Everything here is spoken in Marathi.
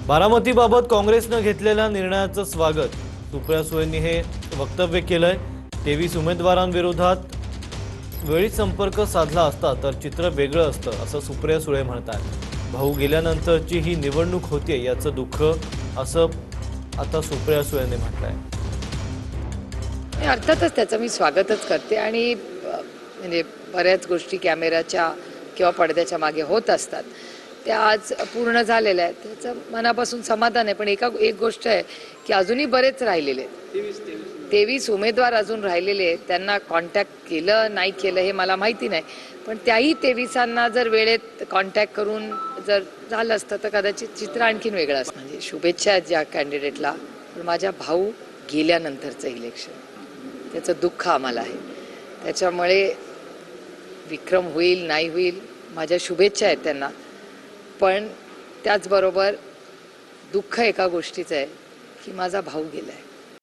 बारामतीबाबत काँग्रेसनं घेतलेल्या निर्णयाचं स्वागत सुप्रिया सुळेंनी हे वक्तव्य केलंय। 23 उमेदवारांविरोधात वेळीच संपर्क साधला असता तर चित्र वेगळं असतं असं सुप्रिया सुळे म्हणतात। भाऊ गेल्यानंतरची ही निवडणूक होते याचं दुःख असं आता सुप्रिया सुळेंनी म्हटलंय। अर्थातच त्याचं मी स्वागतच करते आणि म्हणजे बऱ्याच गोष्टी कॅमेऱ्याच्या किंवा पडद्याच्या मागे होत असतात त्या आज पूर्ण झालेल्या आहेत त्याचं मनापासून समाधान आहे। पण एक गोष्ट आहे की अजूनही बरेच राहिलेले आहेत। 23 उमेदवार अजून राहिलेले आहेत। त्यांना कॉन्टॅक्ट केलं नाही केलं हे मला माहिती नाही, पण त्याही 23 जर वेळेत कॉन्टॅक्ट करून जर झालं असतं तर कदाचित चित्र आणखीन वेगळं असतं। म्हणजे शुभेच्छा आहेत ज्या कॅन्डिडेटला, पण माझ्या भाऊ गेल्यानंतरचं इलेक्शन त्याचं दुःख आम्हाला आहे। त्याच्यामुळे विक्रम होईल नाही होईल माझ्या शुभेच्छा आहेत त्यांना, पण त्याचबरोबर दुःख एका गोष्टीचं आहे की माझा भाऊ गेलाय।